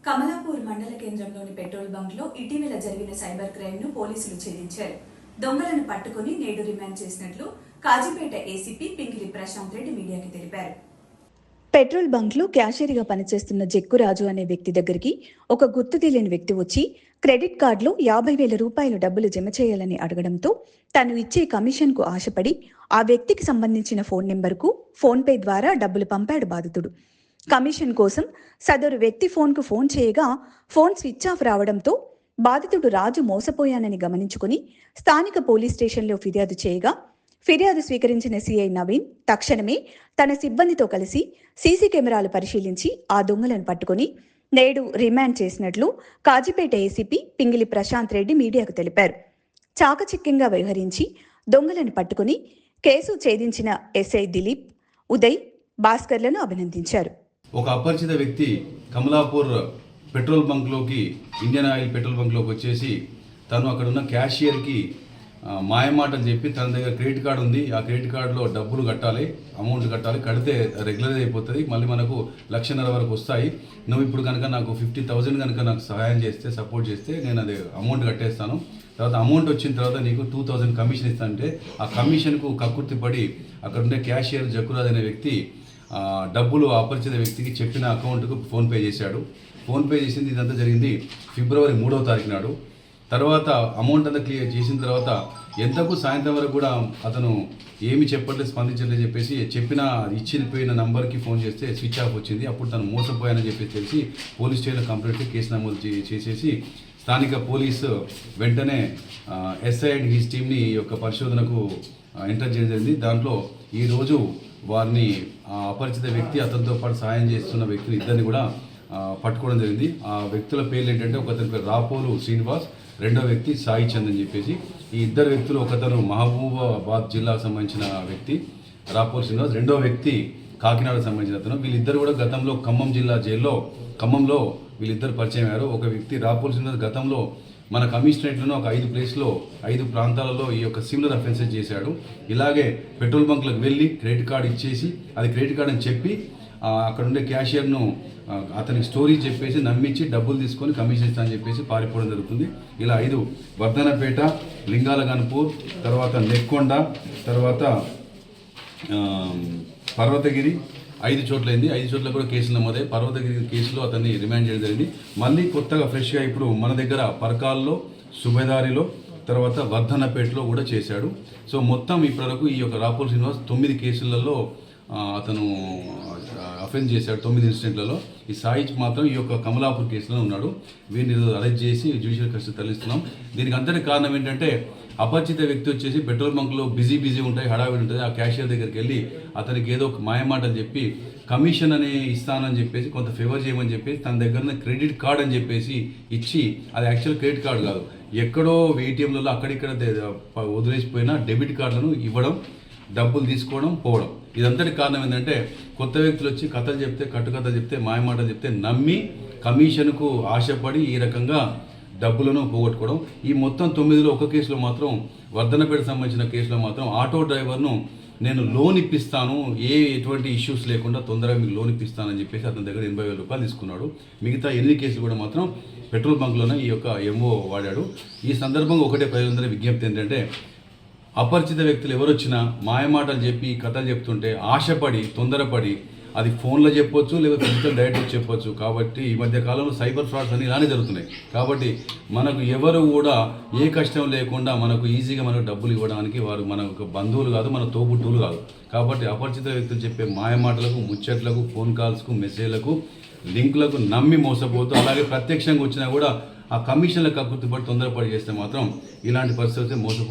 కమలాపూర్ మండల కేంద్రంలోని పెట్రోల్ బంక్లో ఇటీవల జరిగిన సైబర్ క్రైమ్ను పోలీసులు ఛేదించారు. దొంగలను పట్టుకుని నేడు రిమాండ్ చేసినట్లు కాజీపేట ఏసీపీ పింగిలి ప్రశాంత్ రెడ్డి మీడియాకి తెలిపారు. పెట్రోల్ బంక్లో క్యాషియర్గా పనిచేస్తున్న జక్కురాజు అనే వ్యక్తి దగ్గరికి ఒక గుర్తు తెలియని వ్యక్తి వచ్చి క్రెడిట్ కార్డులో 50,000 రూపాయలు డబ్బులు జమ చేయాలని అడగడంతో తను ఇచ్చే కమిషన్కు ఆశపడి ఆ వ్యక్తికి సంబంధించిన ఫోన్ నెంబర్కు ఫోన్పే ద్వారా డబ్బులు పంపాడు బాధితుడు. కమిషన్ కోసం సదరు వ్యక్తి ఫోన్కు ఫోన్ చేయగా ఫోన్ స్విచ్ ఆఫ్ రావడంతో బాధితుడు రాజు మోసపోయానని గమనించుకుని స్థానిక పోలీస్ స్టేషన్లో ఫిర్యాదు చేయగా ఫిర్యాదు స్వీకరించిన సీఐ నవీన్ తక్షణమే తన సిబ్బందితో కలిసి సీసీ కెమెరాలు పరిశీలించి ఆ దొంగలను పట్టుకుని నేడు రిమాండ్ చేసినట్లు కాజీపేట ఏసీపీ పింగిలి ప్రశాంత్ రెడ్డి మీడియాకు తెలిపారు. చాకచక్యంగా వ్యవహరించి దొంగలను పట్టుకుని కేసు ఛేదించిన ఎస్ఐ దిలీప్, ఉదయ్, భాస్కర్లను అభినందించారు. ఒక అపరిచిత వ్యక్తి కమలాపూర్ పెట్రోల్ బంక్లోకి, ఇండియన్ ఆయిల్ పెట్రోల్ బంక్లోకి వచ్చేసి తను అక్కడ ఉన్న క్యాషియర్కి మాయమాటలు చెప్పి తన దగ్గర క్రెడిట్ కార్డు ఉంది, ఆ క్రెడిట్ కార్డులో డబ్బులు కట్టాలి, అమౌంట్ కట్టాలి, కడితే రెగ్యులర్ అయిపోతుంది, మళ్ళీ మనకు 1,50,000 వరకు వస్తాయి, నువ్వు ఇప్పుడు కనుక నాకు 50,000 కనుక నాకు సహాయం చేస్తే, సపోర్ట్ చేస్తే నేను అది అమౌంట్ కట్టేస్తాను, తర్వాత అమౌంట్ వచ్చిన తర్వాత నీకు 2,000 కమిషన్ ఇస్తానంటే ఆ కమిషన్కు కక్కుర్తి పడి అక్కడ ఉండే క్యాషియర్ జక్కురాజ్ అనే వ్యక్తి డబ్బులు అపరిచిత వ్యక్తికి చెప్పిన అకౌంట్కు ఫోన్పే చేశాడు. ఫోన్పే చేసింది ఇదంతా జరిగింది ఫిబ్రవరి 3వ తారీఖు నాడు. తర్వాత అమౌంట్ అంతా క్లియర్ చేసిన తర్వాత ఎంతకు సాయంత్రం వరకు కూడా అతను ఏమి చెప్పట్లేదు, స్పందించట్లేదు చెప్పేసి ఇచ్చిపోయిన నంబర్కి ఫోన్ చేస్తే స్విచ్ ఆఫ్ వచ్చింది. అప్పుడు తను మోసపోయానని చెప్పేసి తెలిసి పోలీస్ స్టేషన్లో కంప్లైంట్ కేసు నమోదు చేసేసి స్థానిక పోలీసు వెంటనే ఎస్ఐ అండ్ హీస్ టీమ్ని ఈ యొక్క పరిశోధనకు ఎంటర్ చేయడం జరిగింది. దాంట్లో ఈరోజు వారిని అపరిచిత వ్యక్తి, అతనితో పాటు సాయం చేస్తున్న వ్యక్తులు ఇద్దరిని కూడా పట్టుకోవడం జరిగింది. ఆ వ్యక్తుల పేర్లు ఏంటంటే ఒకతని పేరు రాపోలు శ్రీనివాస్, రెండో వ్యక్తి సాయి చంద్ అని చెప్పేసి. ఈ ఇద్దరు వ్యక్తులు, ఒకతను మహబూబాబాద్ జిల్లాకు సంబంధించిన వ్యక్తి రాపోలు శ్రీనివాస్, రెండో వ్యక్తి కాకినాడకు సంబంధించిన అతను. వీళ్ళిద్దరు కూడా గతంలో ఖమ్మం జిల్లా జైల్లో ఖమ్మంలో వీళ్ళిద్దరు పరిచయం అయ్యారు. ఒక వ్యక్తి రాపోలు శ్రీనివాస్ గతంలో మన కమిషనరేట్లను ఒక 5 ప్లేస్లో 5 ప్రాంతాలలో ఈ యొక్క సిమిలర్ అఫెన్సెస్ చేశాడు. ఇలాగే పెట్రోల్ బంక్లకు వెళ్ళి క్రెడిట్ కార్డు ఇచ్చేసి అది క్రెడిట్ కార్డు అని చెప్పి అక్కడ ఉండే క్యాషియర్ను అతనికి స్టోరీ చెప్పేసి నమ్మించి డబ్బులు తీసుకొని కమిషన్ ఇస్తా అని చెప్పేసి పారిపోవడం జరుగుతుంది. ఇలా 5 వర్ధనపేట, లింగాలగన్పూర్, తర్వాత నెక్కొండ, తర్వాత పర్వతగిరి 5 చోట్లైంది. 5 చోట్ల కూడా కేసులు నమోదాయి. పర్వతగిరి కేసులో అతన్ని రిమాండ్ చేయడం జరిగింది. మళ్ళీ కొత్తగా ఫ్రెష్గా ఇప్పుడు మన దగ్గర పరకాల్లో, సుబేదారిలో, తర్వాత వర్ధనపేటలో కూడా చేశాడు. సో మొత్తం ఇప్పటివరకు ఈ యొక్క రాపోల్ శ్రీనివాస్ 9 కేసులలో అతను అఫెన్స్ చేశాడు. 9 ఇన్సిడెంట్లలో. ఈ సాయి మాత్రం ఈ యొక్క కమలాపూర్ కేసులో ఉన్నాడు. వీరిని అరెస్ట్ చేసి జ్యుడిషియల్ కస్టడీ తరలిస్తున్నాం. దీనికి అంతటి కారణం ఏంటంటే అపరిచిత వ్యక్తి వచ్చేసి పెట్రోల్ బంక్లో బిజీ ఉంటాయి, హడావిడి ఉంటుంది. ఆ క్యాషియర్ దగ్గరికి వెళ్ళి అతనికి ఏదో ఒక మాయమాటలు చెప్పి కమిషన్ అని ఇస్తానని చెప్పేసి, కొంత ఫేవర్ చేయమని చెప్పేసి తన దగ్గర క్రెడిట్ కార్డ్ అని చెప్పేసి ఇచ్చి, అది యాక్చువల్ క్రెడిట్ కార్డు కాదు, ఎక్కడో ఏటీఎంలలో అక్కడిక్కడ వదిలేసిపోయిన డెబిట్ కార్డులను ఇవ్వడం, డబ్బులు తీసుకోవడం, పోవడం. ఇదంతటి కారణం ఏంటంటే కొత్త వ్యక్తులు వచ్చి కథలు చెప్తే, కట్టుకథలు చెప్తే, మాయమాటలు చెప్తే నమ్మి కమిషన్కు ఆశపడి ఈ రకంగా డబ్బులను పోగొట్టుకోవడం. ఈ మొత్తం 9లో ఒక కేసులో మాత్రం, వర్ధనపేట సంబంధించిన కేసులో మాత్రం ఆటో డ్రైవర్ను నేను లోన్ ఇప్పిస్తాను, ఎటువంటి ఇష్యూస్ లేకుండా తొందరగా మీకు లోన్ ఇప్పిస్తానని చెప్పేసి అతని దగ్గర 80,000 రూపాయలు తీసుకున్నాడు. మిగతా 8 కేసులు కూడా మాత్రం పెట్రోల్ బంక్లోనే ఈ యొక్క ఎంఓ వాడాడు. ఈ సందర్భంగా ఒకటే ప్రజలందరూ విజ్ఞప్తి ఏంటంటే, అపరిచిత వ్యక్తులు ఎవరొచ్చినా మాయమాటలు చెప్పి కథలు చెప్తుంటే ఆశపడి, తొందరపడి, అది ఫోన్లో చెప్పొచ్చు, లేకపోతే ఫిజికల్ డైరెక్ట్ చెప్పొచ్చు. కాబట్టి ఈ మధ్య కాలంలో సైబర్ ఫ్రాడ్స్ అన్ని ఇలానే జరుగుతున్నాయి. కాబట్టి మనకు ఎవరు కూడా ఏ కష్టం లేకుండా మనకు ఈజీగా మనకు డబ్బులు ఇవ్వడానికి వారు మన బంధువులు కాదు, మన తోబుట్టువులు కాదు. కాబట్టి అపరిచిత వ్యక్తులు చెప్పే మాయమాటలకు, ముచ్చట్లకు, ఫోన్ కాల్స్కు, మెసేజ్లకు, లింకులకు నమ్మి మోసపోతూ, అలాగే ప్రత్యక్షంగా వచ్చినా కూడా ఆ కమిషన్లకు కక్కుర్తిపడి తొందరపడి చేస్తే మాత్రం ఇలాంటి పరిస్థితి మోసపోవాలి.